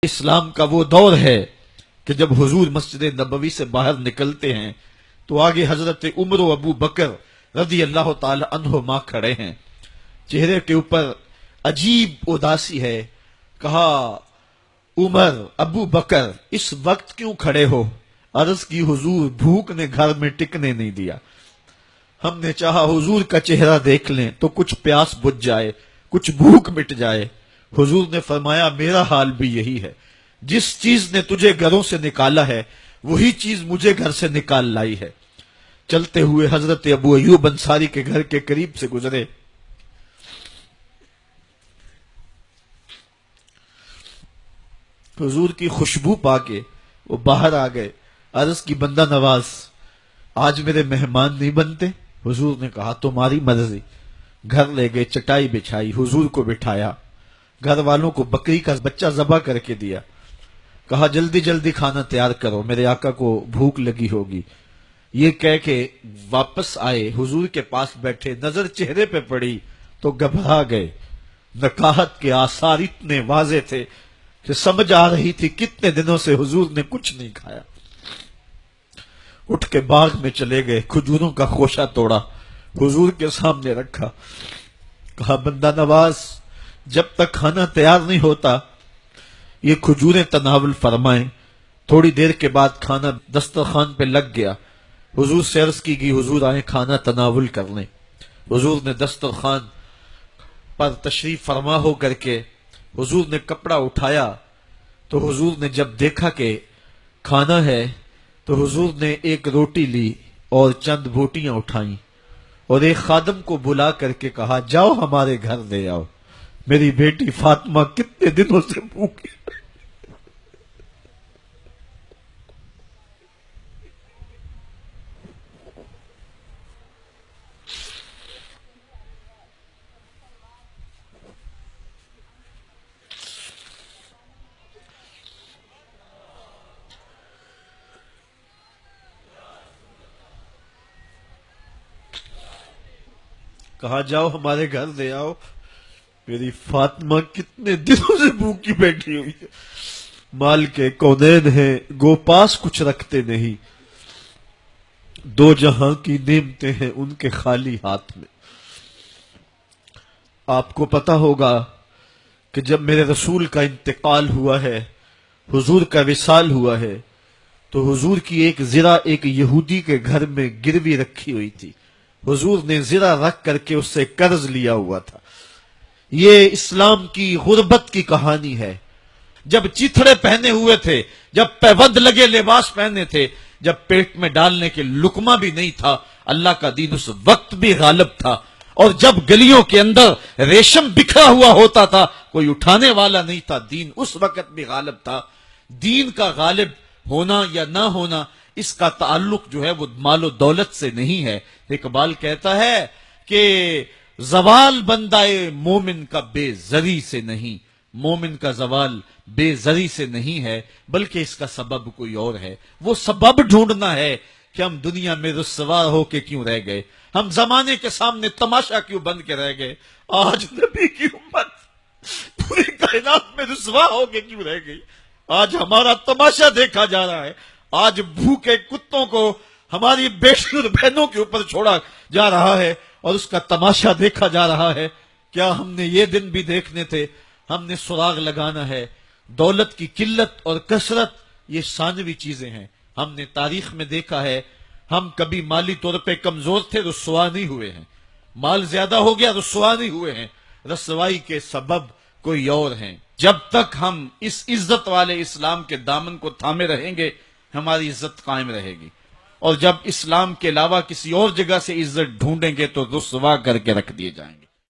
اسلام کا وہ دور ہے کہ جب حضور مسجد نبوی سے باہر نکلتے ہیں تو آگے حضرت عمر و ابو بکر رضی اللہ تعالی عنہما کھڑے ہیں. چہرے کے اوپر عجیب اداسی ہے. کہا عمر ابو بکر اس وقت کیوں کھڑے ہو؟ عرض کی حضور بھوک نے گھر میں ٹکنے نہیں دیا. ہم نے چاہا حضور کا چہرہ دیکھ لیں تو کچھ پیاس بجھ جائے، کچھ بھوک مٹ جائے. حضور نے فرمایا میرا حال بھی یہی ہے. جس چیز نے تجھے گھروں سے نکالا ہے وہی چیز مجھے گھر سے نکال لائی ہے. چلتے ہوئے حضرت ابو ایوب انصاری کے گھر کے قریب سے گزرے. حضور کی خوشبو پا کے وہ باہر آ گئے. عرض کی بندہ نواز آج میرے مہمان نہیں بنتے؟ حضور نے کہا تمہاری مرضی. گھر لے گئے، چٹائی بچھائی، حضور کو بٹھایا، گھر والوں کو بکری کا بچہ ذبح کر کے دیا. کہا جلدی جلدی کھانا تیار کرو، میرے آقا کو بھوک لگی ہوگی. یہ کہہ کے واپس آئے، حضور کے پاس بیٹھے، نظر چہرے پہ پڑی تو گھبرا گئے. نکاحت کے آثار اتنے واضح تھے کہ سمجھ آ رہی تھی کتنے دنوں سے حضور نے کچھ نہیں کھایا. اٹھ کے باغ میں چلے گئے، کھجوروں کا خوشہ توڑا، حضور کے سامنے رکھا. کہا بندہ نواز جب تک کھانا تیار نہیں ہوتا یہ کھجوریں تناول فرمائیں. تھوڑی دیر کے بعد کھانا دسترخوان پہ لگ گیا. حضور سے عرض کی گئی حضور آئیں کھانا تناول کر لیں. حضور نے دسترخوان پر تشریف فرما ہو کر کے حضور نے کپڑا اٹھایا تو حضور نے جب دیکھا کہ کھانا ہے تو حضور نے ایک روٹی لی اور چند بوٹیاں اٹھائیں اور ایک خادم کو بلا کر کے کہا جاؤ ہمارے گھر دے آؤ، میری بیٹی فاطمہ کتنے دنوں سے بھوکی. کہا جاؤ ہمارے گھر دے آؤ، میری فاطمہ کتنے دنوں سے بھوکی بیٹھی ہوئی ہے. مال کے کونین ہیں گو پاس کچھ رکھتے نہیں، دو جہاں کی نعمتیں ہیں ان کے خالی ہاتھ میں. آپ کو پتا ہوگا کہ جب میرے رسول کا انتقال ہوا ہے، حضور کا وصال ہوا ہے، تو حضور کی ایک زرہ ایک یہودی کے گھر میں گروی رکھی ہوئی تھی. حضور نے زرہ رکھ کر کے اس سے قرض لیا ہوا تھا. یہ اسلام کی غربت کی کہانی ہے. جب چیتھڑے پہنے ہوئے تھے، جب پیوند لگے لباس پہنے تھے، جب پیٹ میں ڈالنے کے لقمہ بھی نہیں تھا، اللہ کا دین اس وقت بھی غالب تھا. اور جب گلیوں کے اندر ریشم بکھرا ہوا ہوتا تھا کوئی اٹھانے والا نہیں تھا، دین اس وقت بھی غالب تھا. دین کا غالب ہونا یا نہ ہونا اس کا تعلق جو ہے وہ مال و دولت سے نہیں ہے. اقبال کہتا ہے کہ زوال بندہ مومن کا بے زری سے نہیں، مومن کا زوال بے زری سے نہیں ہے بلکہ اس کا سبب کوئی اور ہے. وہ سبب ڈھونڈنا ہے کہ ہم دنیا میں رسوا ہو کے کیوں رہ گئے، ہم زمانے کے سامنے تماشا کیوں بن کے رہ گئے. آج نبی کی امت پوری کائنات میں رسوا ہو کے کیوں رہ گئی. آج ہمارا تماشا دیکھا جا رہا ہے. آج بھوکے کتوں کو ہماری بیٹی اور بہنوں کے اوپر چھوڑا جا رہا ہے اور اس کا تماشا دیکھا جا رہا ہے. کیا ہم نے یہ دن بھی دیکھنے تھے؟ ہم نے سراغ لگانا ہے. دولت کی قلت اور کثرت یہ ثانوی چیزیں ہیں. ہم نے تاریخ میں دیکھا ہے ہم کبھی مالی طور پہ کمزور تھے، رسوا نہیں ہوئے ہیں. مال زیادہ ہو گیا، رسوا نہیں ہوئے ہیں. رسوائی کے سبب کوئی اور ہیں. جب تک ہم اس عزت والے اسلام کے دامن کو تھامے رہیں گے ہماری عزت قائم رہے گی، اور جب اسلام کے علاوہ کسی اور جگہ سے عزت ڈھونڈیں گے تو رسوا کر کے رکھ دیے جائیں گے.